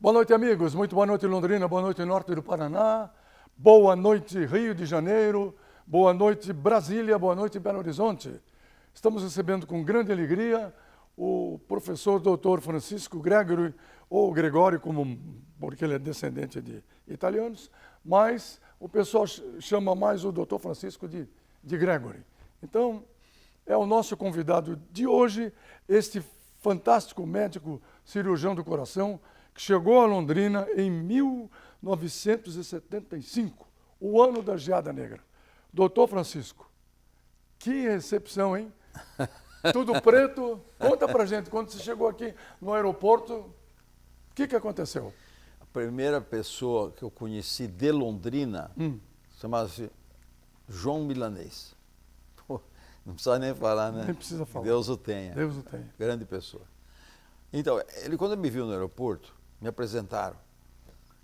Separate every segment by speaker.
Speaker 1: Boa noite, amigos. Muito boa noite, Londrina. Boa noite, Norte do Paraná. Boa noite, Rio de Janeiro. Boa noite, Brasília. Boa noite, Belo Horizonte. Estamos recebendo com grande alegria o professor Dr. Francisco Gregory, ou Gregório, porque ele é descendente de italianos, mas o pessoal chama mais o Dr. Francisco de Gregory. Então, é o nosso convidado de hoje, este fantástico médico cirurgião do coração, que chegou a Londrina em 1975, o ano da Geada Negra. Doutor Francisco, que recepção, hein? Tudo preto. Conta pra gente, quando você chegou aqui no aeroporto, o que aconteceu?
Speaker 2: A primeira pessoa que eu conheci de Londrina chamava-se João Milanês. Pô, não precisa nem falar, né?
Speaker 1: Nem precisa falar.
Speaker 2: Deus o tenha.
Speaker 1: Deus o tenha.
Speaker 2: Grande pessoa. Então, ele quando me viu no aeroporto, me apresentaram.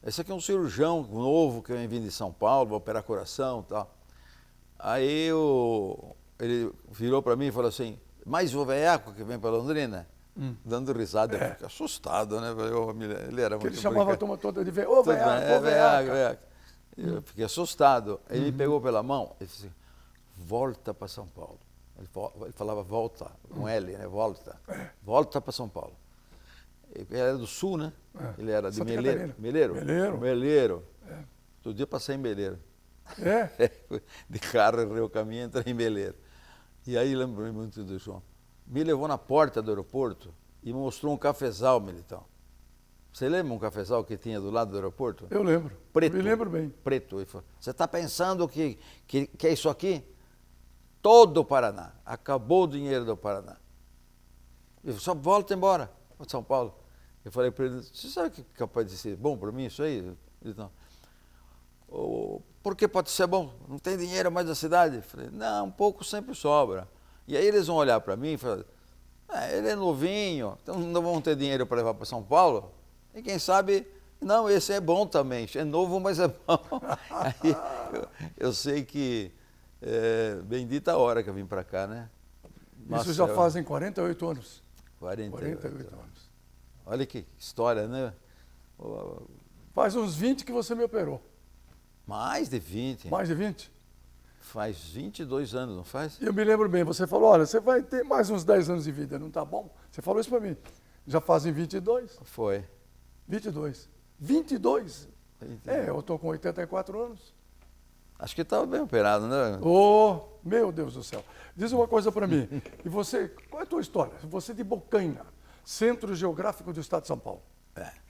Speaker 2: Esse aqui é um cirurgião novo que vem vindo de São Paulo, vai operar coração e tal. Aí ele virou para mim e falou assim, mais o veaco que vem para Londrina? Dando risada, eu fiquei assustado, né? Ele era muito
Speaker 1: ele chamava a turma toda de veaco,
Speaker 2: veaco. Eu fiquei assustado. Ele me pegou pela mão e disse, volta para São Paulo. Ele falava volta, com L, né? Volta. Volta para São Paulo. Ele era do Sul, né? Ele era de Meleiro. Meleiro. Todo dia passei em Meleiro. De carro, errei o caminho, entrei em Meleiro. E aí lembrei muito do João. Me levou na porta do aeroporto e mostrou um cafezal, Militão. Você lembra um cafezal que tinha do lado do aeroporto?
Speaker 1: Eu lembro.
Speaker 2: Preto.
Speaker 1: Me lembro bem.
Speaker 2: Preto. Ele falou, você está pensando que é isso aqui? Todo o Paraná. Acabou o dinheiro do Paraná. Ele falou, só volta embora para São Paulo. Eu falei para ele, você sabe que é capaz de ser bom para mim isso aí? Ele não. Por que pode ser bom? Não tem dinheiro mais na cidade? Eu falei, não, um pouco sempre sobra. E aí eles vão olhar para mim e falar, ele é novinho, então não vão ter dinheiro para levar para São Paulo? E quem sabe, não, esse é bom também, é novo, mas é bom. Aí eu sei que, bendita a hora que eu vim para cá, né? Nossa,
Speaker 1: isso já fazem 48 anos.
Speaker 2: 48 anos. Olha que história, né?
Speaker 1: Faz uns 20 que você me operou.
Speaker 2: Mais de 20.
Speaker 1: Mais de 20?
Speaker 2: Faz 22 anos, não faz?
Speaker 1: Eu me lembro bem, você falou, olha, você vai ter mais uns 10 anos de vida, não tá bom? Você falou isso para mim. Já fazem 22?
Speaker 2: Foi.
Speaker 1: 22. 22? Eu estou com 84 anos.
Speaker 2: Acho que estava bem operado, né?
Speaker 1: Oh, meu Deus do céu. Diz uma coisa para mim. E você, qual é a tua história? Você de Bocaina, Centro Geográfico do Estado de São Paulo.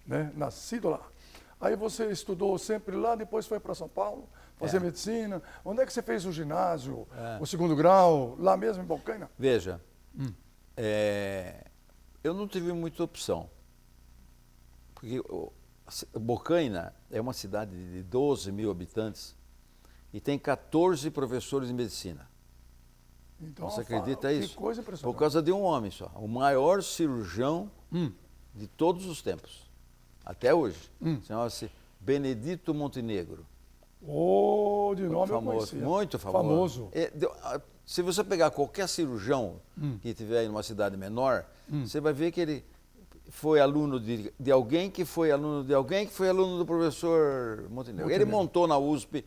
Speaker 1: Né? Nascido lá. Aí você estudou sempre lá, depois foi para São Paulo, fazer medicina. Onde é que você fez o ginásio, o segundo grau? Lá mesmo em Bocaina?
Speaker 2: Veja, eu não tive muita opção. Porque Bocaina é uma cidade de 12 mil habitantes e tem 14 professores de medicina.
Speaker 1: Então,
Speaker 2: você acredita nisso?
Speaker 1: Que coisa impressionante.
Speaker 2: Por causa de um homem só, o maior cirurgião de todos os tempos. Até hoje. Chamava-se Benedito Montenegro.
Speaker 1: Oh, de nome
Speaker 2: famoso,
Speaker 1: eu conhecia.
Speaker 2: muito famoso. Se você pegar qualquer cirurgião que tiver em uma cidade menor, você vai ver que ele foi aluno de alguém que foi aluno de alguém que foi aluno do professor Montenegro. Ele montou na USP,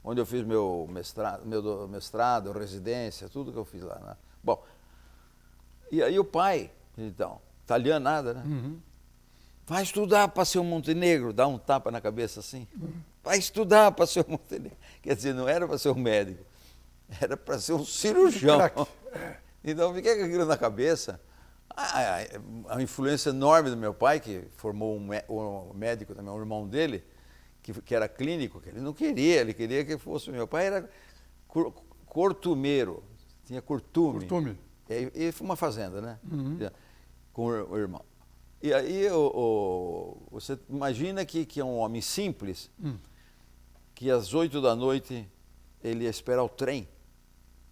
Speaker 2: onde eu fiz meu mestrado, residência, tudo que eu fiz lá. Né? Bom, e aí o pai, então, italiano nada, né? Vai estudar para ser um Montenegro, dá um tapa na cabeça assim. Vai estudar para ser um Montenegro. Quer dizer, não era para ser um médico, era para ser um cirurgião. Então eu fiquei com aquilo na cabeça. A influência enorme do meu pai, que formou um médico também, um irmão dele, que era clínico, que ele não queria, ele queria que fosse o meu pai, era cortumeiro, tinha curtume. E foi uma fazenda, né? Com o irmão. E aí você imagina que é um homem simples, que às 8 da noite ele ia esperar o trem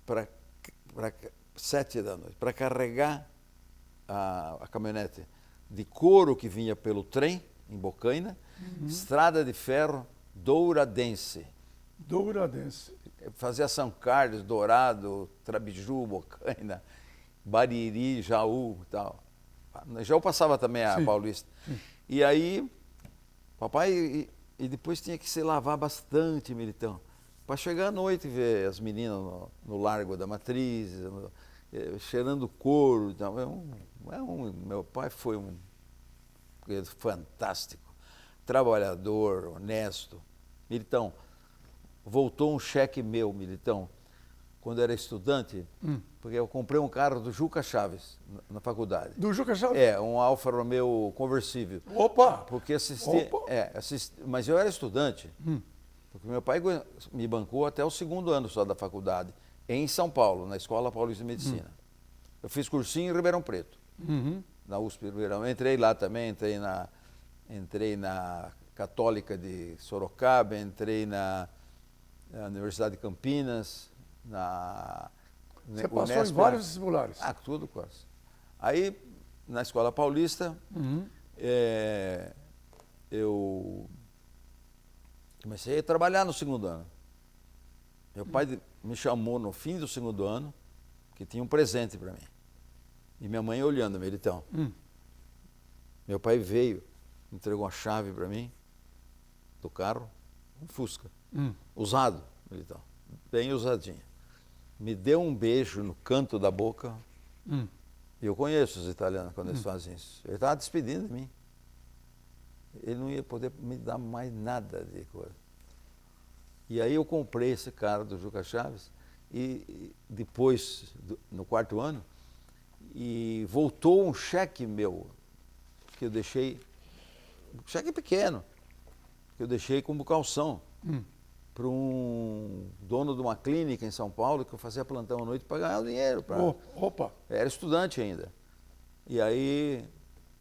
Speaker 2: para 7 da noite, para carregar a caminhonete de couro que vinha pelo trem, em Bocaina, estrada de ferro Douradense.
Speaker 1: Douradense.
Speaker 2: Fazia São Carlos, Dourado, Trabiju, Bocaina, Bariri, Jaú e tal. Na Jaú passava também a Paulista. E aí, papai, e depois tinha que se lavar bastante, Militão, para chegar à noite e ver as meninas no Largo da Matriz, cheirando couro. Então, meu pai foi um fantástico, trabalhador, honesto. Militão, voltou um cheque meu, Militão, quando eu era estudante, porque eu comprei um carro do Juca Chaves na faculdade.
Speaker 1: Do Juca Chaves?
Speaker 2: Um Alfa Romeo conversível.
Speaker 1: Opa!
Speaker 2: Porque mas eu era estudante, porque meu pai me bancou até o segundo ano só da faculdade, em São Paulo, na Escola Paulista de Medicina. Eu fiz cursinho em Ribeirão Preto, na USP Ribeirão. Eu entrei lá também, entrei na Católica de Sorocaba, entrei na Universidade de Campinas,
Speaker 1: Você passou em vários vestibulares?
Speaker 2: Tudo quase. Aí, na Escola Paulista, eu comecei a trabalhar no segundo ano. Meu pai me chamou no fim do segundo ano, que tinha um presente para mim. E minha mãe olhando, Militão. Meu pai veio, entregou a chave para mim, do carro, um Fusca, usado, Militão, bem usadinho. Me deu um beijo no canto da boca. E eu conheço os italianos quando eles fazem isso. Ele estava despedindo de mim. Ele não ia poder me dar mais nada de coisa. E aí eu comprei esse carro do Juca Chaves e depois, no quarto ano, e voltou um cheque meu, que eu deixei, um cheque pequeno, que eu deixei como calção para um dono de uma clínica em São Paulo, que eu fazia plantão à noite para ganhar o dinheiro.
Speaker 1: Opa!
Speaker 2: Era estudante ainda. E aí,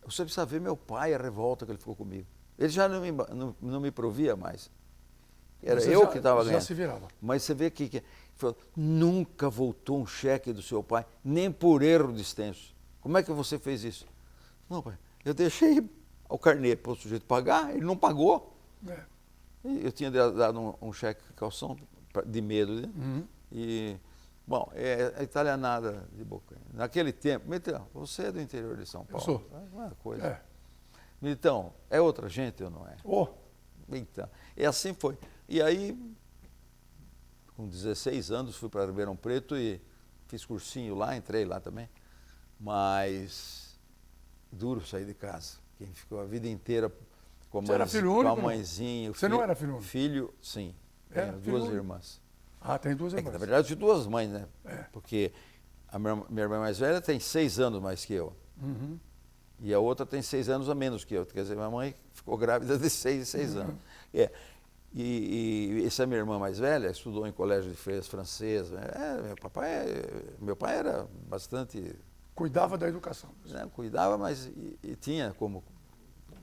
Speaker 2: você precisa ver meu pai, a revolta que ele ficou comigo. Ele já não me provia mais. Era eu que estava ganhando.
Speaker 1: Já se virava.
Speaker 2: Mas você vê que falou, nunca voltou um cheque do seu pai, nem por erro de extenso. Como é que você fez isso? Não, pai, eu deixei o carnê para o sujeito pagar, ele não pagou. Eu tinha dado um cheque de calção de medo, né? E, bom, é italianada de boca. Naquele tempo, Militão, você é do interior de São Paulo.
Speaker 1: Eu sou.
Speaker 2: É uma coisa. Militão, é outra gente ou não é? Então, e assim foi. E aí, com 16 anos, fui para Ribeirão Preto e fiz cursinho lá, entrei lá também. Mas duro sair de casa. Quem ficou a vida inteira com a mãezinha.
Speaker 1: Você não era filho único?
Speaker 2: Filho, sim. Tenho duas irmãs.
Speaker 1: Tem duas irmãs.
Speaker 2: Na verdade, eu tive duas mães, né? Porque a minha irmã mais velha tem 6 anos mais que eu. E a outra tem 6 anos a menos que eu. Quer dizer, minha mãe ficou grávida de 6 anos. E essa minha irmã mais velha estudou em colégio de freiras francês. Meu pai era bastante...
Speaker 1: Cuidava da educação.
Speaker 2: Cuidava, mas tinha como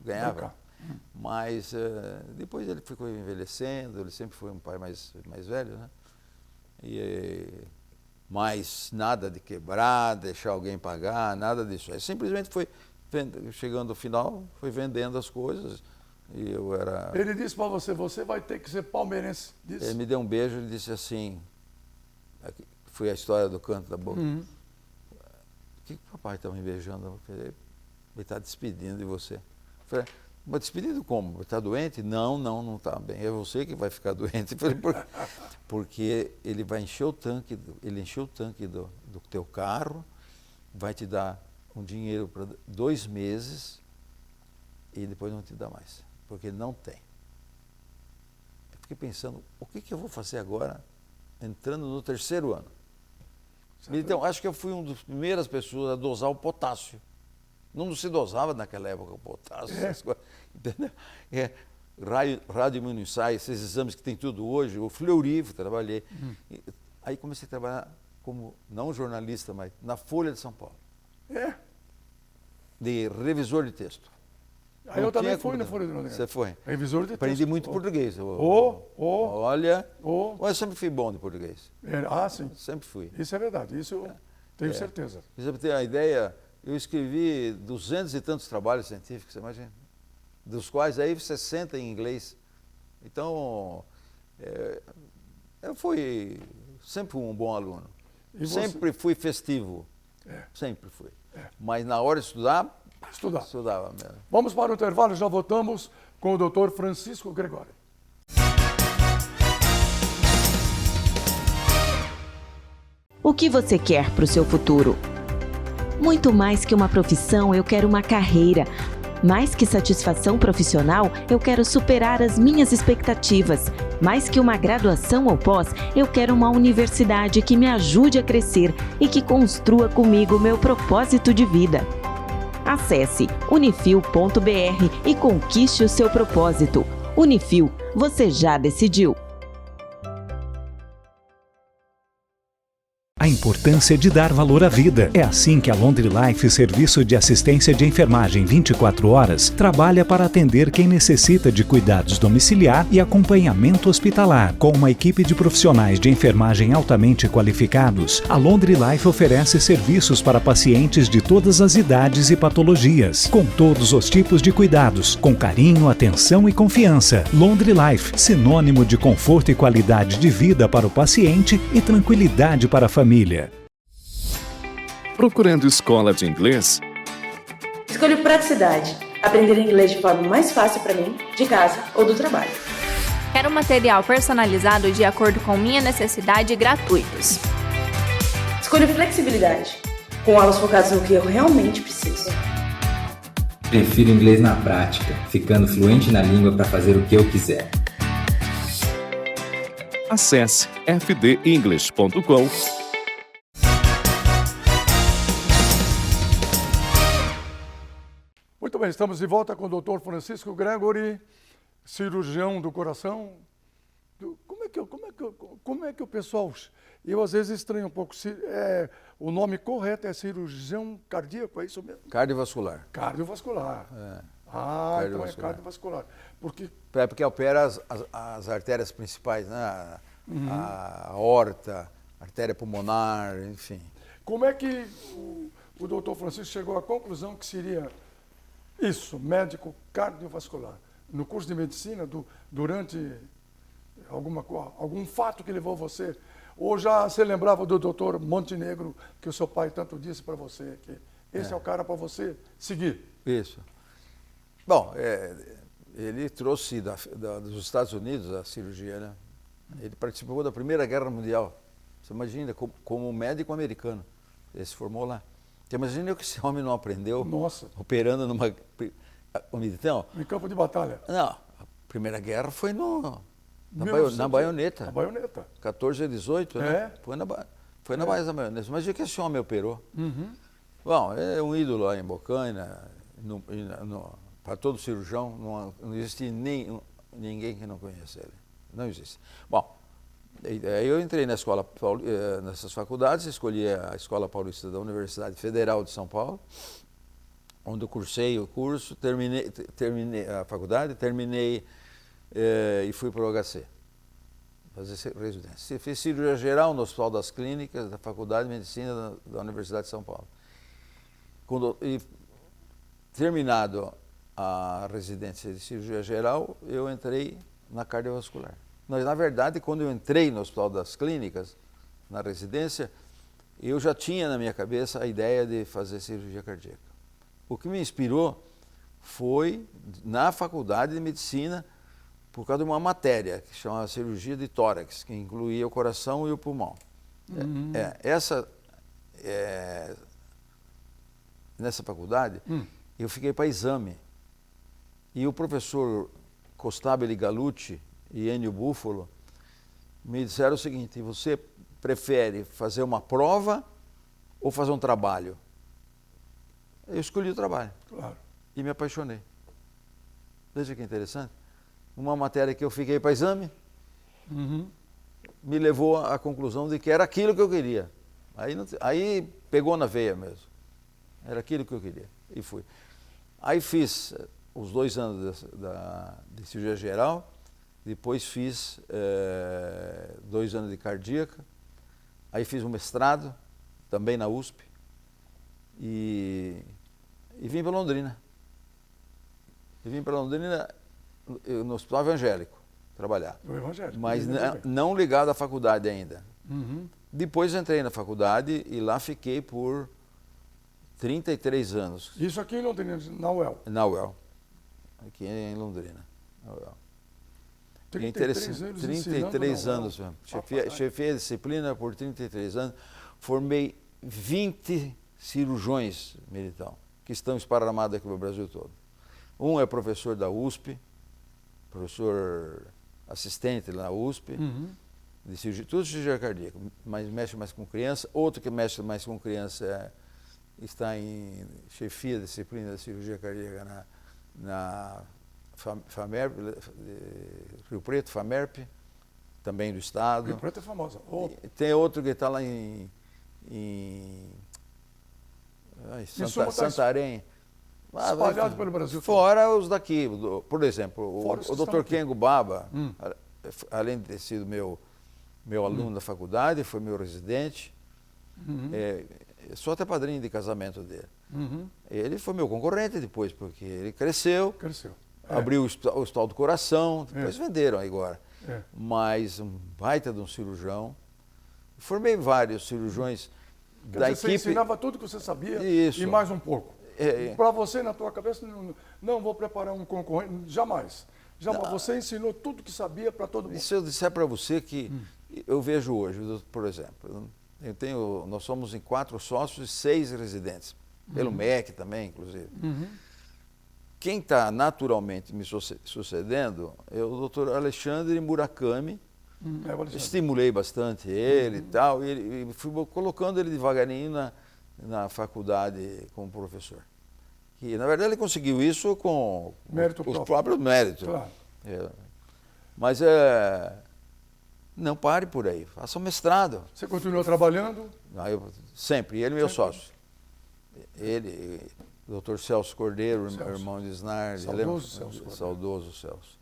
Speaker 2: ganhava. Mas depois ele ficou envelhecendo, ele sempre foi um pai mais velho, né? Mas nada de quebrar, deixar alguém pagar, nada disso. Aí simplesmente foi, chegando ao final, foi vendendo as coisas. E eu era...
Speaker 1: Ele disse para você vai ter que ser palmeirense.
Speaker 2: Ele me deu um beijo e disse assim, foi a história do canto da boca. O que o papai está me beijando? Ele está despedindo de você. Eu falei, mas despedido como? Está doente? Não está bem. É você que vai ficar doente. Eu falei, porque ele vai encher o tanque, ele encheu o tanque do teu carro, vai te dar um dinheiro para 2 meses e depois não te dá mais. Porque não tem. Eu fiquei pensando, o que eu vou fazer agora, entrando no 3º ano? Então, acho que eu fui uma das primeiras pessoas a dosar o potássio. Não se dosava naquela época o potássio, essas coisas, entendeu? Radioimunoensaio, esses exames que tem tudo hoje, o Fleury, trabalhei. Aí comecei a trabalhar como, não jornalista, mas na Folha de São Paulo. De revisor de texto.
Speaker 1: Aí eu também fui na Folha de Londrina.
Speaker 2: Você foi?
Speaker 1: Revisor de texto.
Speaker 2: Aprendi muito português.
Speaker 1: Olha.
Speaker 2: Eu sempre fui bom de português.
Speaker 1: Sim.
Speaker 2: Sempre fui.
Speaker 1: Isso é verdade, isso eu tenho certeza.
Speaker 2: Pra você ter uma ideia, eu escrevi 200 e tantos trabalhos científicos, você imagina? Dos quais aí 60 em inglês. Então, eu sempre fui um bom aluno. Sempre fui festivo. Sempre fui. Mas na hora de estudar,
Speaker 1: Estudar.
Speaker 2: Estudava mesmo.
Speaker 1: Vamos para o intervalo, já voltamos com o Dr. Francisco Gregório.
Speaker 3: O que você quer para o seu futuro? Muito mais que uma profissão, eu quero uma carreira. Mais que satisfação profissional, eu quero superar as minhas expectativas. Mais que uma graduação ou pós, eu quero uma universidade que me ajude a crescer e que construa comigo meu propósito de vida. Acesse unifil.br e conquiste o seu propósito. Unifil, você já decidiu.
Speaker 4: A importância de dar valor à vida. É assim que a Laundry Life, serviço de assistência de enfermagem 24 horas, trabalha para atender quem necessita de cuidados domiciliar e acompanhamento hospitalar. Com uma equipe de profissionais de enfermagem altamente qualificados, a Laundry Life oferece serviços para pacientes de todas as idades e patologias, com todos os tipos de cuidados, com carinho, atenção e confiança. Laundry Life, sinônimo de conforto e qualidade de vida para o paciente e tranquilidade para a família.
Speaker 5: Procurando escola de inglês?
Speaker 6: Escolho praticidade. Aprender inglês de forma mais fácil para mim, de casa ou do trabalho.
Speaker 7: Quero material personalizado de acordo com minha necessidade e gratuitos.
Speaker 6: Escolho flexibilidade. Com aulas focadas no que eu realmente preciso.
Speaker 8: Prefiro inglês na prática, ficando fluente na língua para fazer o que eu quiser.
Speaker 5: Acesse fdenglish.com.
Speaker 1: Muito bem, estamos de volta com o Dr. Francisco Gregório, cirurgião do coração. Como é que o pessoal... Eu às vezes estranho um pouco. O nome correto é cirurgião cardíaco, é isso mesmo?
Speaker 2: Cardiovascular.
Speaker 1: Cardiovascular.
Speaker 2: Cardiovascular.
Speaker 1: Então é cardiovascular. Porque
Speaker 2: Porque opera as artérias principais, né? A aorta, artéria pulmonar, enfim.
Speaker 1: como é que o doutor Francisco chegou à conclusão que seria isso, médico cardiovascular? No curso de medicina, durante algum fato que levou você? Ou já você lembrava do doutor Montenegro, que o seu pai tanto disse para você, que esse é o cara para você seguir?
Speaker 2: Isso. Bom, ele trouxe dos Estados Unidos a cirurgia, né? Ele participou da Primeira Guerra Mundial. Você imagina, como um médico americano. Ele se formou lá. Você imagina o que esse homem não aprendeu.
Speaker 1: Nossa.
Speaker 2: Operando numa... Então,
Speaker 1: Em campo de batalha.
Speaker 2: não, a Primeira Guerra foi na
Speaker 1: 1900,
Speaker 2: baioneta.
Speaker 1: Na baioneta.
Speaker 2: 14 a 18, né? Foi na base da baioneta. Imagina que esse homem operou.
Speaker 1: Uhum.
Speaker 2: Bom, é um ídolo lá em Bocaina, para todo cirurgião, não existe ninguém que não conheça ele. Não existe. Bom, aí eu entrei na escola, nessas faculdades, escolhi a Escola Paulista da Universidade Federal de São Paulo, onde eu cursei o curso, terminei a faculdade, terminei e fui para o HC, fazer residência. Fiz cirurgia geral no Hospital das Clínicas da Faculdade de Medicina da Universidade de São Paulo. E terminado a residência de cirurgia geral, eu entrei na cardiovascular. Mas, na verdade, quando eu entrei no Hospital das Clínicas, na residência, eu já tinha na minha cabeça a ideia de fazer cirurgia cardíaca. O que me inspirou foi na faculdade de medicina, por causa de uma matéria que chama cirurgia de tórax, que incluía o coração e o pulmão. Nessa faculdade, eu fiquei para exame. E o professor Costabile Galucci e Ennio Buffalo me disseram o seguinte: você prefere fazer uma prova ou fazer um trabalho? Eu escolhi o trabalho.
Speaker 1: Claro.
Speaker 2: E me apaixonei. Veja que interessante. Uma matéria que eu fiquei para exame me levou à conclusão de que era aquilo que eu queria. Aí pegou na veia mesmo. Era aquilo que eu queria. E fui. Aí fiz os 2 anos de cirurgia geral, depois fiz 2 anos de cardíaca, aí fiz um mestrado, também na USP, e vim para Londrina. No Hospital Evangélico, trabalhar.
Speaker 1: No Evangélico.
Speaker 2: Mas não ligado à faculdade ainda.
Speaker 1: Uhum.
Speaker 2: Depois entrei na faculdade e lá fiquei por 33 anos.
Speaker 1: Isso aqui em Londrina, na UEL.
Speaker 2: Na UEL. Aqui em Londrina. Na UEL.
Speaker 1: 33 anos
Speaker 2: 33 anos mesmo. Chefiei a disciplina por 33 anos. Formei 20 cirurgiões, Militão, que estão esparramados aqui no Brasil todo. Um é professor da USP, professor assistente na USP, de cirurgia, tudo cirurgia cardíaca, mas mexe mais com criança. Outro que mexe mais com criança está em chefia de disciplina da cirurgia cardíaca na FAMERP, Rio Preto, FAMERP, também do Estado.
Speaker 1: Rio Preto é famosa.
Speaker 2: Tem outro que está lá em Santarém.
Speaker 1: Espalhado pelo Brasil.
Speaker 2: Fora os daqui. Por exemplo, o Dr. Kengo Baba, além de ter sido meu aluno da faculdade, foi meu residente. Sou até padrinho de casamento dele. Ele foi meu concorrente depois, porque ele cresceu. Abriu o Hospital do Coração, depois venderam agora. Mas um baita de um cirurgião. Formei vários cirurgiões da equipe.
Speaker 1: Você ensinava tudo que você sabia
Speaker 2: Isso.
Speaker 1: E mais um pouco. Para você, na tua cabeça, não vou preparar um concorrente, jamais. Você ensinou tudo que sabia para todo mundo.
Speaker 2: E se eu disser para você que eu vejo hoje, por exemplo, nós somos em 4 sócios e 6 residentes, pelo MEC também, inclusive. Quem está naturalmente me sucedendo é o doutor Alexandre Murakami. Estimulei bastante ele e tal, e fui colocando ele devagarinho na faculdade como professor. E, na verdade, ele conseguiu isso com os próprios méritos.
Speaker 1: Claro.
Speaker 2: Mas não pare por aí, faça um mestrado.
Speaker 1: Você continuou trabalhando?
Speaker 2: Sempre, ele é meu sócio. Ele, o doutor Celso Cordeiro, irmão de Isnar. Saudoso Celso.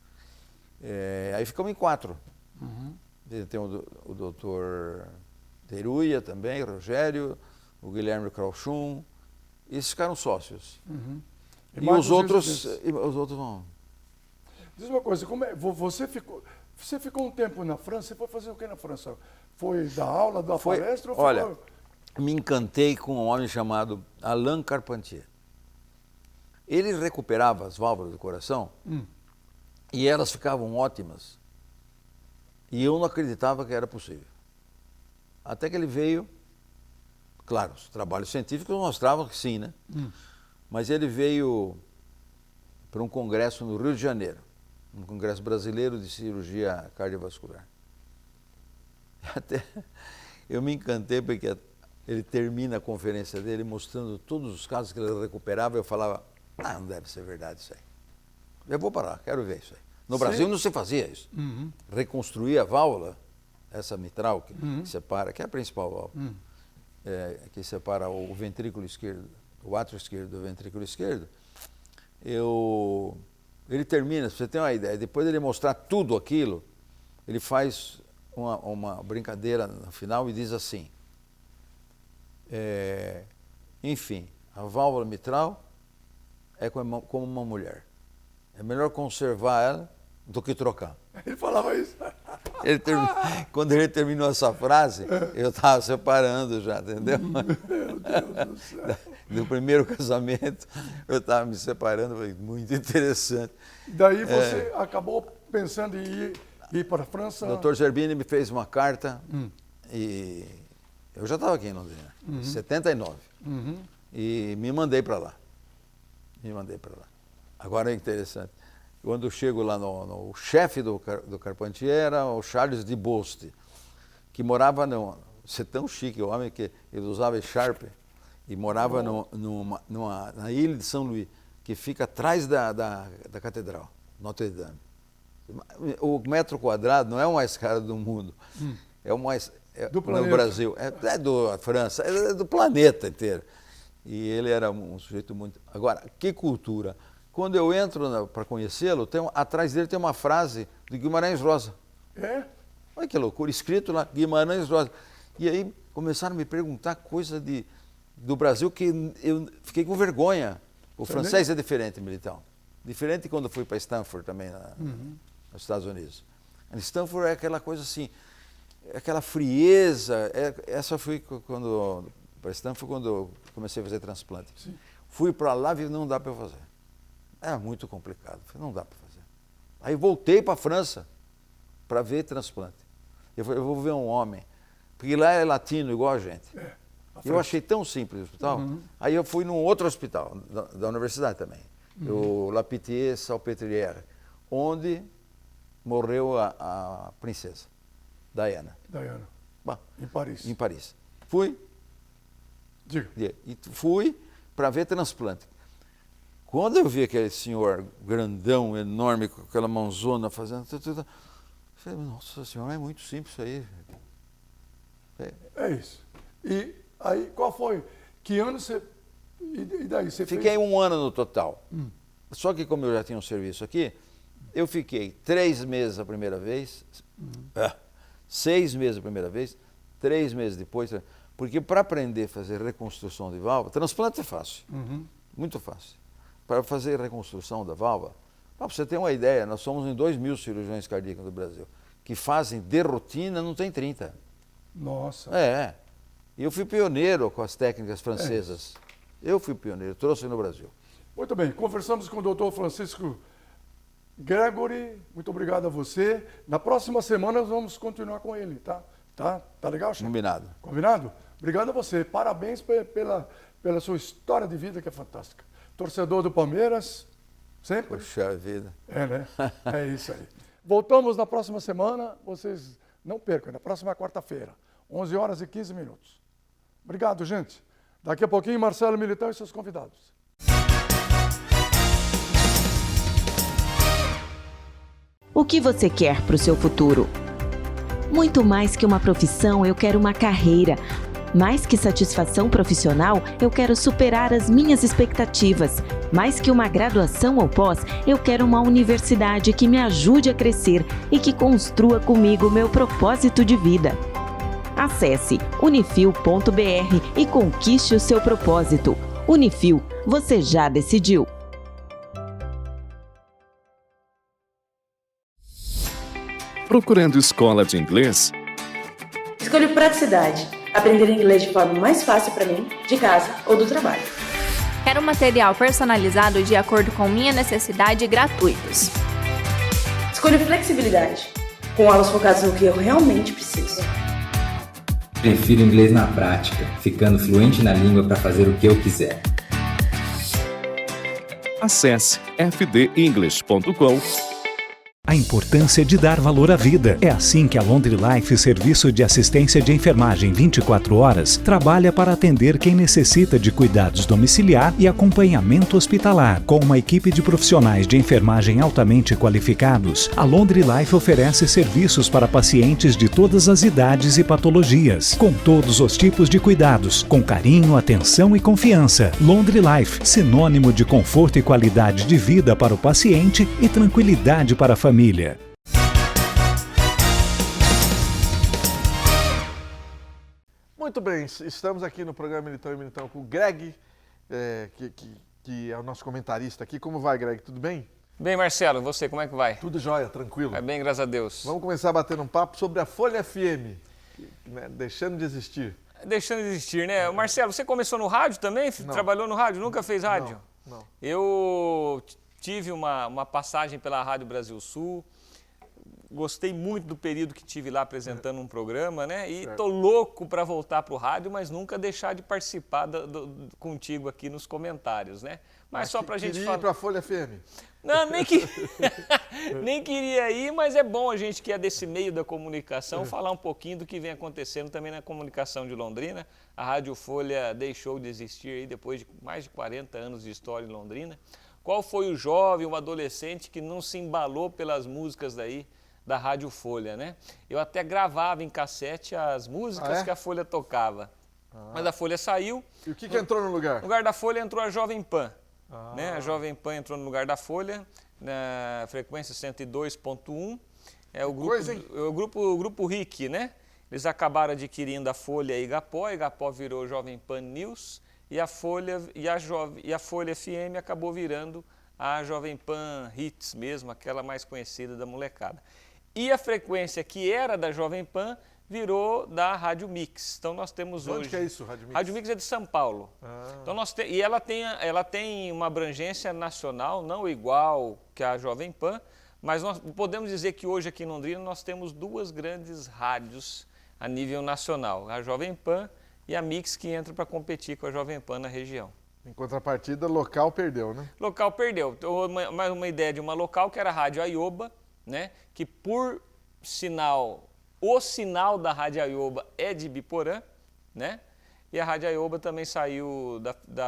Speaker 2: Aí ficamos em 4. Tem o doutor Teruia também, Rogério, o Guilherme Krauchum. Esses ficaram sócios. E os outros vão.
Speaker 1: Diz uma coisa, você ficou um tempo na França, você foi fazer o que na França? Foi dar aula, dar palestra?
Speaker 2: Olha, me encantei com um homem chamado Alain Carpentier. Ele recuperava as válvulas do coração e elas ficavam ótimas. E eu não acreditava que era possível. Até que ele veio, claro, os trabalhos científicos mostravam que sim, né? Mas ele veio para um congresso no Rio de Janeiro, um congresso brasileiro de cirurgia cardiovascular. Até eu me encantei porque ele termina a conferência dele mostrando todos os casos que ele recuperava. Eu falava, não deve ser verdade isso aí. Eu vou parar, quero ver isso aí. No Brasil não se fazia isso. Reconstruir a válvula, essa mitral que separa, que é a principal válvula, que separa o ventrículo esquerdo, o átrio esquerdo do ventrículo esquerdo, ele termina, se você tem uma ideia, depois de ele mostrar tudo aquilo, ele faz uma brincadeira no final e diz assim, enfim, a válvula mitral é como uma mulher. É melhor conservar ela do que trocar.
Speaker 1: Ele falava isso.
Speaker 2: Quando ele terminou essa frase, eu estava separando já, entendeu?
Speaker 1: Meu Deus do céu.
Speaker 2: No primeiro casamento, eu estava me separando, foi muito interessante.
Speaker 1: Daí você acabou pensando em ir para a França?
Speaker 2: O Dr. Zerbini me fez uma carta e eu já estava aqui em Londrina, em 79, e me mandei para lá. Agora é interessante. Quando eu chego lá o chefe do Carpentier era o Charles de Bost, que morava você é tão chique, o homem que ele usava echarpe e morava na ilha de São Luís, que fica atrás da catedral, Notre Dame. O metro quadrado não é o mais caro do mundo, é o mais
Speaker 1: do planeta.
Speaker 2: No Brasil, é da França, é do planeta inteiro. E ele era um sujeito muito... Agora, que cultura! Quando eu entro para conhecê-lo, atrás dele tem uma frase de Guimarães Rosa. Olha que loucura, escrito lá, Guimarães Rosa. E aí começaram a me perguntar coisa do Brasil que eu fiquei com vergonha. O francês é diferente, Militão. Diferente quando eu fui para Stanford também, nos Estados Unidos. Stanford é aquela coisa assim, aquela frieza. Essa foi quando para Stanford foi quando eu comecei a fazer transplante.
Speaker 1: Sim.
Speaker 2: Fui para lá e não dá para eu fazer. É muito complicado, falei, não dá para fazer. Aí voltei para a França para ver transplante. Eu falei, eu vou ver um homem, porque lá é latino igual a gente. Eu achei tão simples o hospital. Aí eu fui num outro hospital, da universidade também, o La Pitié-Salpêtrière, onde morreu a princesa Diana. Bom,
Speaker 1: Em Paris.
Speaker 2: em Paris. Fui
Speaker 1: Diga.
Speaker 2: e fui para ver transplante. Quando eu vi aquele senhor grandão, enorme, com aquela mãozona fazendo tudo, eu falei, nossa senhora, é muito simples isso aí.
Speaker 1: É isso. E aí, qual foi? Que ano você... E daí, você
Speaker 2: Fiquei
Speaker 1: fez?
Speaker 2: 1 ano no total. Só que como eu já tinha um serviço aqui, eu fiquei 3 meses a primeira vez, 6 meses a primeira vez, 3 meses depois, porque para aprender a fazer reconstrução de válvula, transplante é fácil, muito fácil. Para fazer reconstrução da válvula, para você ter uma ideia, nós somos em 2.000 cirurgiões cardíacos do Brasil, que fazem de rotina, não tem 30.
Speaker 1: Nossa.
Speaker 2: E eu fui pioneiro com as técnicas francesas. Eu fui pioneiro, trouxe no Brasil.
Speaker 1: Muito bem, conversamos com o doutor Francisco Gregory, muito obrigado a você. Na próxima semana nós vamos continuar com ele, tá? Tá legal, chefe?
Speaker 2: Combinado.
Speaker 1: Combinado? Obrigado a você, parabéns pela sua história de vida que é fantástica. Torcedor do Palmeiras, sempre?
Speaker 2: Puxa vida.
Speaker 1: É, né? É isso aí. Voltamos na próxima semana, vocês não percam, na próxima quarta-feira, 11 horas e 15 minutos. Obrigado, gente. Daqui a pouquinho, Marcelo Militão e seus convidados.
Speaker 3: O que você quer para o seu futuro? Muito mais que uma profissão, eu quero uma carreira. Mais que satisfação profissional, eu quero superar as minhas expectativas. Mais que uma graduação ou pós, eu quero uma universidade que me ajude a crescer e que construa comigo meu propósito de vida. Acesse unifil.br e conquiste o seu propósito. Unifil, você já decidiu.
Speaker 5: Procurando escola de inglês?
Speaker 6: Escolho praticidade. Aprender inglês de forma mais fácil para mim, de casa ou do trabalho.
Speaker 7: Quero material personalizado de acordo com minha necessidade e gratuitos.
Speaker 6: Escolho flexibilidade. Com aulas focadas no que eu realmente preciso.
Speaker 8: Prefiro inglês na prática, ficando fluente na língua para fazer o que eu quiser.
Speaker 5: Acesse fdenglish.com.
Speaker 4: A importância de dar valor à vida. É assim que a Laundry Life, serviço de assistência de enfermagem 24 horas, trabalha para atender quem necessita de cuidados domiciliar e acompanhamento hospitalar. Com uma equipe de profissionais de enfermagem altamente qualificados, a Laundry Life oferece serviços para pacientes de todas as idades e patologias, com todos os tipos de cuidados, com carinho, atenção e confiança. Laundry Life, sinônimo de conforto e qualidade de vida para o paciente e tranquilidade para a família.
Speaker 9: Muito bem, estamos aqui no programa Militão e Militão com o Greg, que é o nosso comentarista aqui. Como vai, Greg? Tudo bem?
Speaker 10: Bem, Marcelo, você, como é que vai?
Speaker 9: Tudo jóia, tranquilo.
Speaker 10: Vai bem, graças a Deus.
Speaker 9: Vamos começar a bater um papo sobre a Folha FM, né, deixando de existir.
Speaker 10: Deixando de existir, né? Marcelo, você começou no rádio também?
Speaker 9: Não.
Speaker 10: Trabalhou no rádio? Nunca fez rádio?
Speaker 9: Não.
Speaker 10: Eu tive uma passagem pela Rádio Brasil Sul, gostei muito do período que tive lá apresentando um programa, né? E tô louco para voltar para o rádio, mas nunca deixar de participar contigo aqui nos comentários, né? Mas só para a gente
Speaker 9: falar.
Speaker 10: falar.
Speaker 9: Ir para a Folha FM?
Speaker 10: Não, nem queria ir, mas é bom a gente que é desse meio da comunicação falar um pouquinho do que vem acontecendo também na comunicação de Londrina. A Rádio Folha deixou de existir aí depois de mais de 40 anos de história em Londrina. Qual foi o jovem, o adolescente que não se embalou pelas músicas daí da Rádio Folha, né? Eu até gravava em cassete as músicas que a Folha tocava. Mas a Folha saiu.
Speaker 9: E o que entrou no lugar? No
Speaker 10: lugar da Folha entrou a Jovem Pan. Né? A Jovem Pan entrou no lugar da Folha, na frequência 102.1. É o grupo RIC, né? Eles acabaram adquirindo a Folha e a Igapó virou Jovem Pan News e a Folha FM acabou virando a Jovem Pan Hits mesmo, aquela mais conhecida da molecada. E a frequência que era da Jovem Pan virou da Rádio Mix. Então nós temos hoje...
Speaker 9: Onde que é isso, Rádio Mix?
Speaker 10: Rádio Mix é de São Paulo. Então e ela tem uma abrangência nacional, não igual que a Jovem Pan, mas nós podemos dizer que hoje aqui em Londrina nós temos duas grandes rádios a nível nacional, a Jovem Pan e a Mix, que entra para competir com a Jovem Pan na região.
Speaker 9: Em contrapartida, local perdeu, né?
Speaker 10: Local perdeu. Uma ideia de uma local que era a Rádio Aioba, né? Que por sinal, o sinal da Rádio Aioba é de Ibiporã, né? E a Rádio Aioba também saiu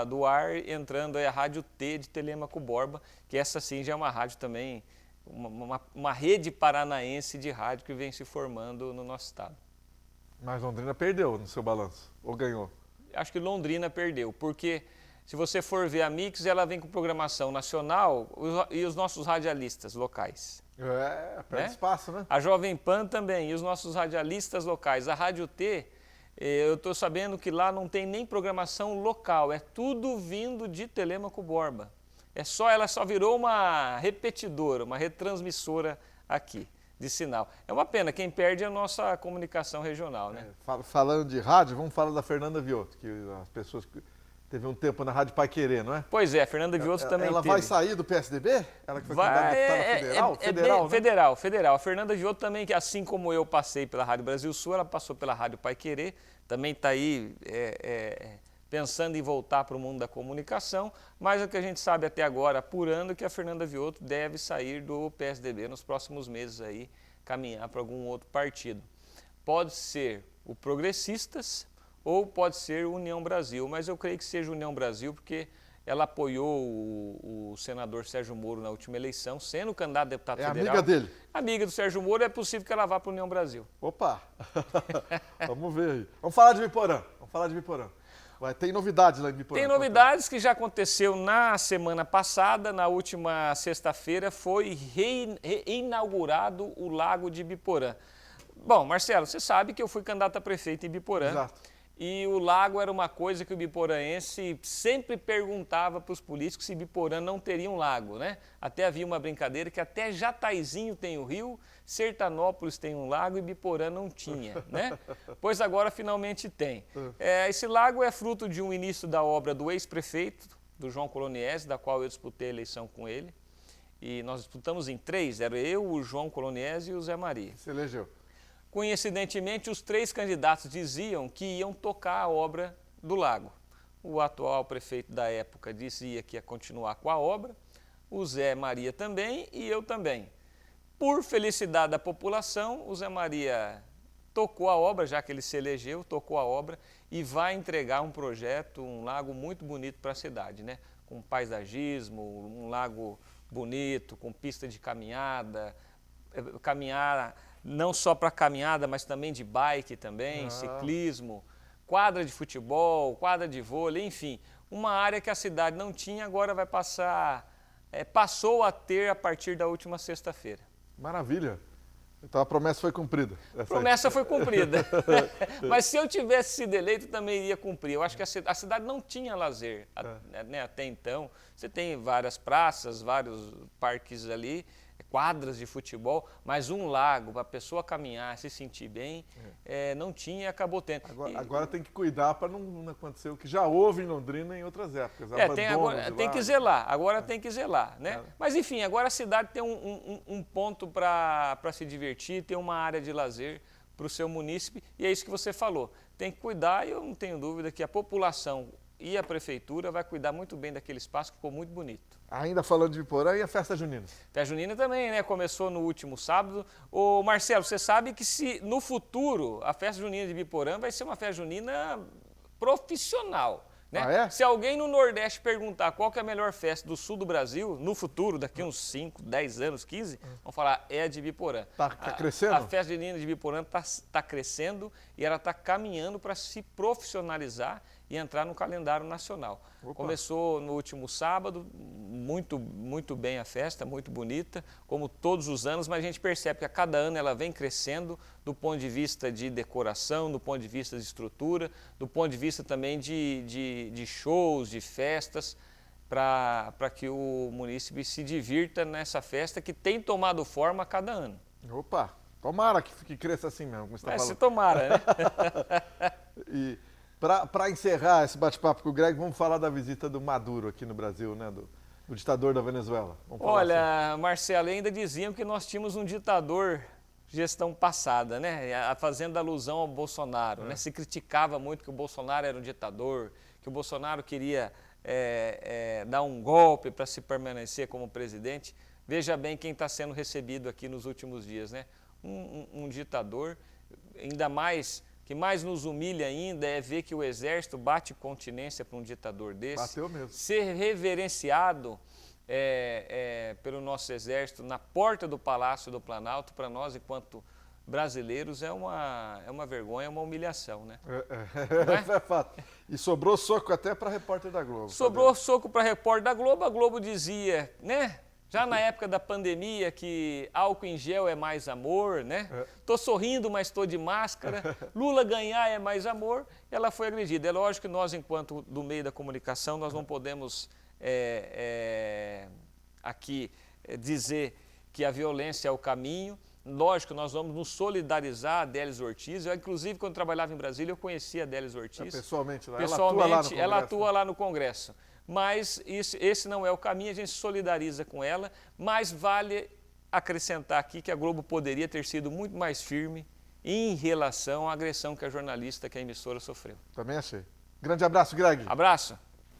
Speaker 10: do ar, entrando aí a Rádio T de Telêmaco Borba, que essa sim já é uma rádio também, uma rede paranaense de rádio que vem se formando no nosso estado.
Speaker 9: Mas Londrina perdeu no seu balanço, ou ganhou?
Speaker 10: Acho que Londrina perdeu, porque se você for ver a Mix, ela vem com programação nacional e os nossos radialistas locais.
Speaker 9: Perde espaço, né?
Speaker 10: A Jovem Pan também, e os nossos radialistas locais. A Rádio T, eu estou sabendo que lá não tem nem programação local, é tudo vindo de Telêmaco Borba. Ela só virou uma repetidora, uma retransmissora aqui de sinal. É uma pena, quem perde é a nossa comunicação regional, né?
Speaker 9: Falando de rádio, vamos falar da Fernanda Vioto, que as pessoas... Teve um tempo na Rádio Paiquerê, não é?
Speaker 10: Pois é, a Fernanda Vioto também teve.
Speaker 9: Ela vai sair do PSDB? Ela que foi candidata a deputada federal?
Speaker 10: Federal. A Fernanda Vioto também, que assim como eu passei pela Rádio Brasil Sul, ela passou pela Rádio Paiquerê, também está aí pensando em voltar para o mundo da comunicação, mas o que a gente sabe até agora, apurando, que a Fernanda Vioto deve sair do PSDB nos próximos meses aí, caminhar para algum outro partido. Pode ser o Progressistas, ou pode ser União Brasil, mas eu creio que seja União Brasil, porque ela apoiou o senador Sérgio Moro na última eleição, sendo candidato a deputado federal.
Speaker 9: É amiga dele?
Speaker 10: Amiga do Sérgio Moro, é possível que ela vá para a União Brasil.
Speaker 9: Opa! Vamos ver aí. Vamos falar de Ibiporã. Tem novidades lá em Ibiporã?
Speaker 10: Tem novidades que já aconteceu na semana passada, na última sexta-feira, foi reinaugurado o Lago de Ibiporã. Bom, Marcelo, você sabe que eu fui candidato a prefeito em Ibiporã.
Speaker 9: Exato.
Speaker 10: E o lago era uma coisa que o ibiporanhense sempre perguntava para os políticos se Ibiporã não teria um lago, né? Até havia uma brincadeira que até Jataizinho tem o rio, Sertanópolis tem um lago e Ibiporã não tinha, né? Pois agora finalmente tem. Esse lago é fruto de um início da obra do ex-prefeito, do João Coloniese, da qual eu disputei a eleição com ele. E nós disputamos em 3, era eu, o João Coloniese e o Zé Maria.
Speaker 9: Você elegeu?
Speaker 10: Coincidentemente, os 3 candidatos diziam que iam tocar a obra do lago. O atual prefeito da época dizia que ia continuar com a obra, o Zé Maria também e eu também. Por felicidade da população, o Zé Maria tocou a obra, já que ele se elegeu, tocou a obra e vai entregar um projeto, um lago muito bonito para a cidade, né? Com paisagismo, um lago bonito, com pista de caminhada, não só para caminhada, mas também de bike também, ciclismo, quadra de futebol, quadra de vôlei, enfim, uma área que a cidade não tinha, agora vai passou a ter a partir da última sexta-feira.
Speaker 9: Maravilha! Então a promessa foi cumprida.
Speaker 10: A promessa foi cumprida. Mas se eu tivesse sido eleito, também iria cumprir. Eu acho que a cidade não tinha lazer, né, até então. Você tem várias praças, vários parques ali, quadras de futebol, mas um lago para a pessoa caminhar, se sentir bem, não tinha e acabou tendo.
Speaker 9: Agora tem que cuidar para não acontecer o que já houve em Londrina em outras épocas.
Speaker 10: Tem que zelar, agora tem que zelar, né? Mas enfim, agora a cidade tem um ponto para se divertir, tem uma área de lazer para o seu munícipe, e é isso que você falou. Tem que cuidar, e eu não tenho dúvida que a população e a prefeitura vai cuidar muito bem daquele espaço, que ficou muito bonito.
Speaker 9: Ainda falando de Ibiporã, e a festa junina?
Speaker 10: Festa junina também, né? Começou no último sábado. Ô Marcelo, você sabe que se no futuro a festa junina de Ibiporã vai ser uma festa junina profissional, né? Se alguém no Nordeste perguntar qual que é a melhor festa do sul do Brasil, no futuro, daqui uns 5, 10 anos, 15, vão falar, é a de Ibiporã.
Speaker 9: Tá crescendo?
Speaker 10: A festa junina de Ibiporã tá crescendo e ela está caminhando para se profissionalizar e entrar no calendário nacional. Começou no último sábado, muito bem a festa, muito bonita, como todos os anos, mas a gente percebe que a cada ano ela vem crescendo do ponto de vista de decoração, do ponto de vista de estrutura, do ponto de vista também de shows, de festas, para que o munícipe se divirta nessa festa que tem tomado forma a cada ano.
Speaker 9: Opa! Tomara que cresça assim mesmo, como você está falando.
Speaker 10: Se tomara, né?
Speaker 9: E para encerrar esse bate-papo com o Greg, vamos falar da visita do Maduro aqui no Brasil, né? Do ditador da Venezuela.
Speaker 10: Olha, assim. Marcelo, ainda diziam que nós tínhamos um ditador gestão passada, né? Fazendo alusão ao Bolsonaro, né? Se criticava muito que o Bolsonaro era um ditador, que o Bolsonaro queria dar um golpe para se permanecer como presidente. Veja bem quem está sendo recebido aqui nos últimos dias, né? Um ditador, ainda mais, que mais nos humilha ainda é ver que o exército bate continência para um ditador desse.
Speaker 9: Bateu mesmo.
Speaker 10: Ser reverenciado pelo nosso exército na porta do Palácio do Planalto, para nós, enquanto brasileiros, é uma vergonha, é uma humilhação, né?
Speaker 9: É fato. E sobrou soco até para a repórter da Globo.
Speaker 10: Sobrou soco para a repórter da Globo. A Globo dizia, né? Já na época da pandemia, que álcool em gel é mais amor, né? Tô sorrindo, mas estou de máscara. Lula ganhar é mais amor. Ela foi agredida. É lógico que nós, enquanto do meio da comunicação, nós não podemos aqui dizer que a violência é o caminho. Lógico, nós vamos nos solidarizar a Délis Ortiz. Eu, inclusive, quando trabalhava em Brasília, eu conhecia a Délis Ortiz.
Speaker 9: Pessoalmente,
Speaker 10: ela atua lá no Congresso. Mas esse não é o caminho, a gente se solidariza com ela, mas vale acrescentar aqui que a Globo poderia ter sido muito mais firme em relação à agressão que a jornalista, que a emissora sofreu.
Speaker 9: Também achei. Grande abraço, Greg.
Speaker 10: Abraço.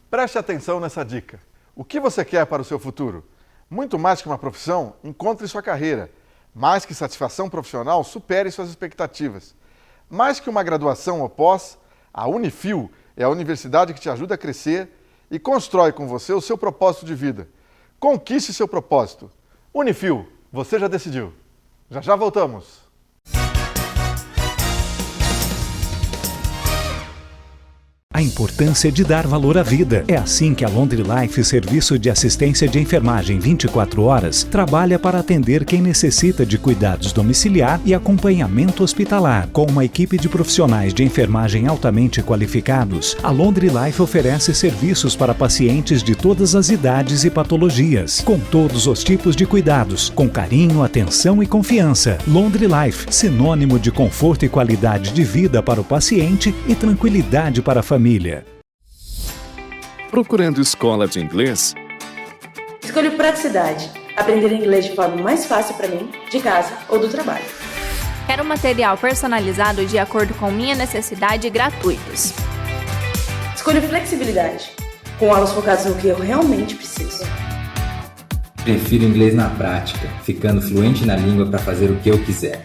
Speaker 9: Preste atenção nessa dica. O que você quer para o seu futuro? Muito mais que uma profissão, encontre sua carreira. Mais que satisfação profissional, supere suas expectativas. Mais que uma graduação ou pós, a Unifil é a universidade que te ajuda a crescer e constrói com você o seu propósito de vida. Conquiste seu propósito. Unifil, você já decidiu. Já voltamos.
Speaker 4: A importância de dar valor à vida. É assim que a Laundry Life, serviço de assistência de enfermagem 24 horas, trabalha para atender quem necessita de cuidados domiciliar e acompanhamento hospitalar. Com uma equipe de profissionais de enfermagem altamente qualificados, a Laundry Life oferece serviços para pacientes de todas as idades e patologias, com todos os tipos de cuidados, com carinho, atenção e confiança. Laundry Life, sinônimo de conforto e qualidade de vida para o paciente e tranquilidade para a família.
Speaker 5: Procurando escola de inglês?
Speaker 6: Escolho praticidade. Aprender inglês de forma mais fácil para mim, de casa ou do trabalho.
Speaker 7: Quero material personalizado de acordo com minha necessidade e gratuitos.
Speaker 6: Escolho flexibilidade. Com aulas focadas no que eu realmente preciso.
Speaker 8: Prefiro inglês na prática, ficando fluente na língua para fazer o que eu quiser.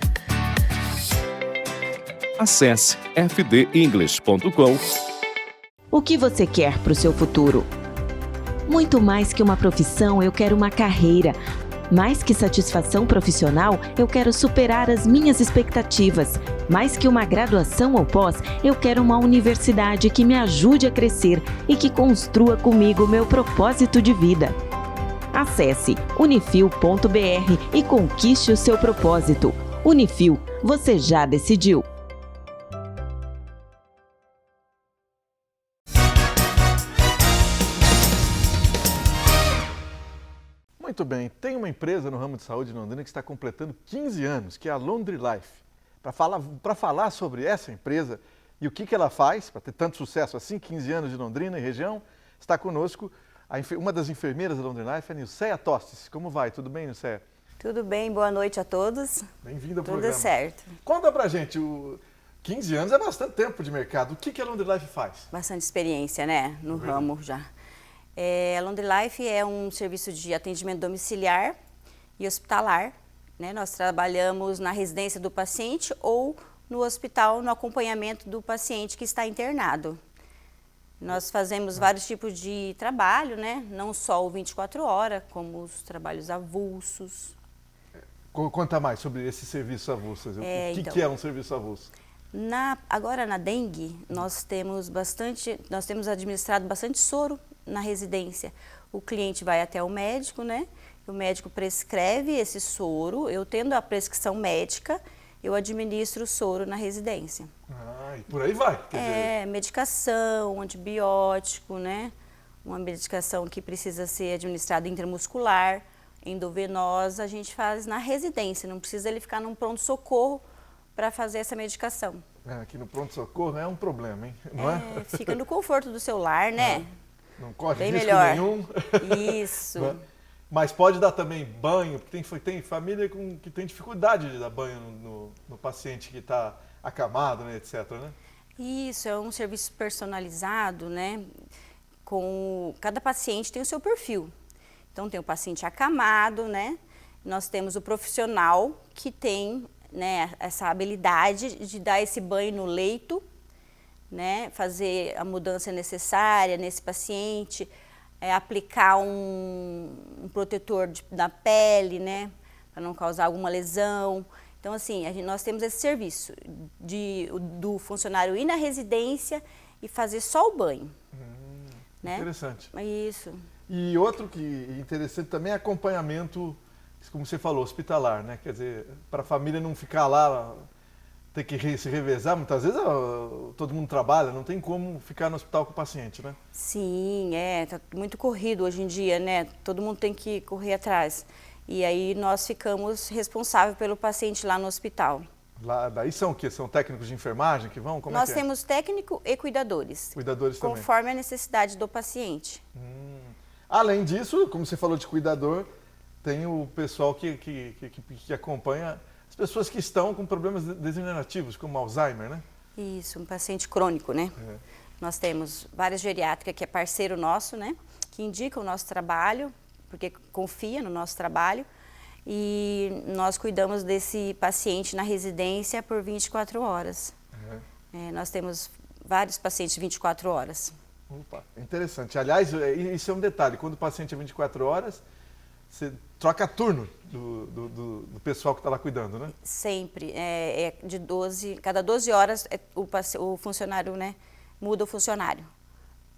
Speaker 5: Acesse fdenglish.com.
Speaker 3: O que você quer para o seu futuro? Muito mais que uma profissão, eu quero uma carreira. Mais que satisfação profissional, eu quero superar as minhas expectativas. Mais que uma graduação ou pós, eu quero uma universidade que me ajude a crescer e que construa comigo meu propósito de vida. Acesse unifil.br e conquiste o seu propósito. Unifil, você já decidiu.
Speaker 9: Muito bem, tem uma empresa no ramo de saúde em Londrina que está completando 15 anos, que é a Laundry Life. Para falar sobre essa empresa e o que ela faz, para ter tanto sucesso assim, 15 anos de Londrina e região, está conosco uma das enfermeiras da Laundry Life, a Nilceia Tostes. Como vai? Tudo bem, Nilceia?
Speaker 11: Tudo bem, boa noite a todos.
Speaker 9: Bem-vinda ao programa.
Speaker 11: Tudo certo.
Speaker 9: Conta pra gente, 15 anos é bastante tempo de mercado. O que a Laundry Life faz?
Speaker 11: Bastante experiência, né, no ramo já. A Laundry Life é um serviço de atendimento domiciliar e hospitalar, né? Nós trabalhamos na residência do paciente ou no hospital, no acompanhamento do paciente que está internado. Nós fazemos vários tipos de trabalho, né? Não só o 24 horas, como os trabalhos avulsos.
Speaker 9: Conta mais sobre esse serviço avulso. O que é um serviço avulso?
Speaker 11: Agora na dengue, nós temos administrado bastante soro na residência. O cliente vai até o médico, né? O médico prescreve esse soro. Eu tendo a prescrição médica, eu administro o soro na residência.
Speaker 9: E por aí vai.
Speaker 11: Medicação, antibiótico, né? Uma medicação que precisa ser administrada intramuscular, endovenosa, a gente faz na residência, não precisa ele ficar num pronto-socorro para fazer essa medicação.
Speaker 9: Aqui no pronto-socorro é um problema, hein? Não é?
Speaker 11: Fica no conforto do seu lar, né?
Speaker 9: Não corre
Speaker 11: bem
Speaker 9: risco
Speaker 11: melhor.
Speaker 9: nenhum.
Speaker 11: Isso.
Speaker 9: Mas pode dar também banho, porque tem família que tem dificuldade de dar banho no paciente que está acamado, né, etc. Né?
Speaker 11: Isso, é um serviço personalizado, né? Cada paciente tem o seu perfil. Então tem o paciente acamado, né? Nós temos o profissional que tem, né, essa habilidade de dar esse banho no leito, né? Fazer a mudança necessária nesse paciente, aplicar um protetor na pele, né? Para não causar alguma lesão. Então, assim, nós temos esse serviço do funcionário ir na residência e fazer só o banho. Né?
Speaker 9: Interessante.
Speaker 11: Isso.
Speaker 9: E outro que é interessante também é acompanhamento, como você falou, hospitalar, né? Quer dizer, para a família não ficar lá, ter que se revezar, muitas vezes todo mundo trabalha, não tem como ficar no hospital com o paciente, né?
Speaker 11: Sim, tá muito corrido hoje em dia, né? Todo mundo tem que correr atrás. E aí nós ficamos responsáveis pelo paciente lá no hospital.
Speaker 9: Daí são o quê? São técnicos de enfermagem que vão? Como
Speaker 11: nós
Speaker 9: é que
Speaker 11: temos técnico e cuidadores.
Speaker 9: Cuidadores também.
Speaker 11: Conforme a necessidade do paciente.
Speaker 9: Além disso, como você falou de cuidador, tem o pessoal que acompanha as pessoas que estão com problemas degenerativos, como Alzheimer, né?
Speaker 11: Isso, um paciente crônico, né? Nós temos várias geriátricas que é parceiro nosso, né? Que indica o nosso trabalho, porque confia no nosso trabalho. E nós cuidamos desse paciente na residência por 24 horas. Nós temos vários pacientes 24 horas.
Speaker 9: Opa, interessante. Aliás, isso é um detalhe. Quando o paciente é 24 horas, você troca turno do pessoal que está lá cuidando, né?
Speaker 11: Sempre. Cada 12 horas o funcionário, né, muda o funcionário.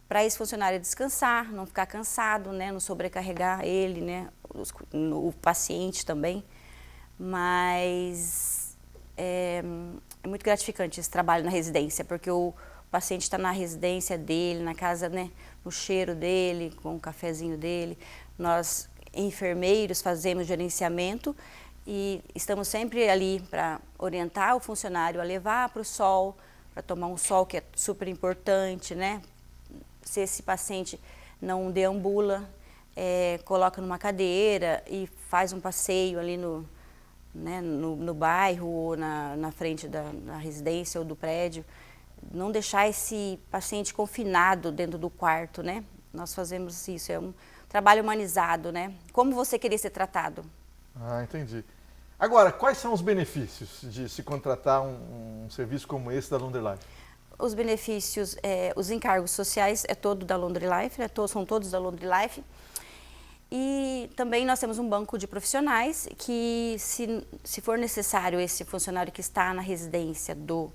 Speaker 11: Para esse funcionário descansar, não ficar cansado, né, não sobrecarregar ele, né, o paciente também. Mas é muito gratificante esse trabalho na residência, porque o paciente está na residência dele, na casa, né, no cheiro dele, com o cafezinho dele. Nós, enfermeiros, fazemos gerenciamento e estamos sempre ali para orientar o funcionário a levar para o sol, para tomar um sol, que é super importante, né? Se esse paciente não deambula, coloca numa cadeira e faz um passeio ali no bairro ou na frente da residência ou do prédio. Não deixar esse paciente confinado dentro do quarto, né? Nós fazemos isso, é um trabalho humanizado, né? Como você queria ser tratado.
Speaker 9: Entendi. Agora, quais são os benefícios de se contratar um serviço como esse da Laundry Life?
Speaker 11: Os benefícios, os encargos sociais é todo da Laundry Life, né? São todos da Laundry Life. E também nós temos um banco de profissionais que, se for necessário esse funcionário que está na residência do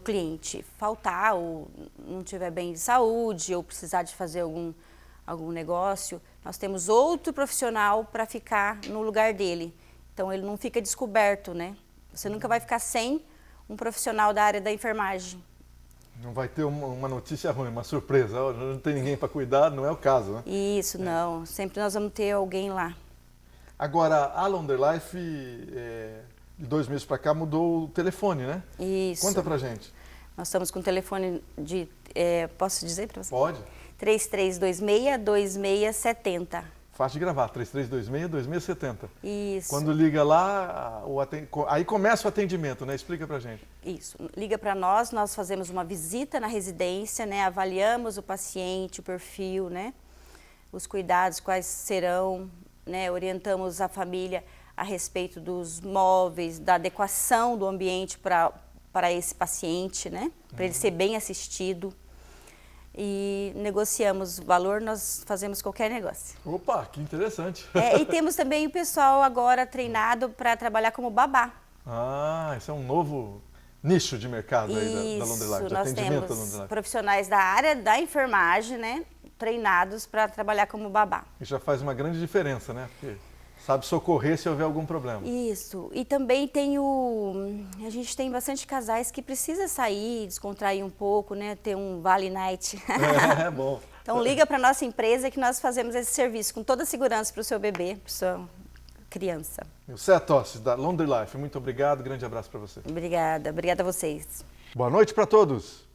Speaker 11: cliente faltar ou não tiver bem de saúde ou precisar de fazer algum negócio, nós temos outro profissional para ficar no lugar dele. Então ele não fica descoberto, né? Você nunca vai ficar sem um profissional da área da enfermagem.
Speaker 9: Não vai ter uma notícia ruim, uma surpresa. Não tem ninguém para cuidar, não é o caso, né?
Speaker 11: Isso, não. Sempre nós vamos ter alguém lá.
Speaker 9: Agora, a Laundry Life, de 2 meses para cá, mudou o telefone, né?
Speaker 11: Isso.
Speaker 9: Conta pra gente.
Speaker 11: Nós estamos com o telefone de... posso dizer para você?
Speaker 9: Pode.
Speaker 11: 3326-2670.
Speaker 9: Fácil de gravar, 3326-2670.
Speaker 11: Isso.
Speaker 9: Quando liga lá, aí começa o atendimento, né? Explica pra gente.
Speaker 11: Isso. Liga para nós fazemos uma visita na residência, né? Avaliamos o paciente, o perfil, né? Os cuidados, quais serão, né? Orientamos a família a respeito dos móveis, da adequação do ambiente para esse paciente, né? Para ele ser bem assistido. E negociamos o valor, nós fazemos qualquer negócio.
Speaker 9: Opa, que interessante.
Speaker 11: E temos também o pessoal agora treinado para trabalhar como babá.
Speaker 9: Esse é um novo nicho de mercado aí da Laundry Life, de
Speaker 11: nós
Speaker 9: atendimento da
Speaker 11: temos
Speaker 9: Laundry Life.
Speaker 11: profissionais da área da enfermagem, né, treinados para trabalhar como babá.
Speaker 9: E já faz uma grande diferença, né? Porque sabe socorrer se houver algum problema.
Speaker 11: Isso. E também a gente tem bastante casais que precisa sair, descontrair um pouco, né? Ter um Vale Night.
Speaker 9: É bom.
Speaker 11: Então liga para nossa empresa que nós fazemos esse serviço com toda a segurança para o seu bebê, para o seu criança.
Speaker 9: Você é Tostes, da Laundry Life. Muito obrigado, grande abraço para você.
Speaker 11: Obrigada a vocês.
Speaker 9: Boa noite para todos.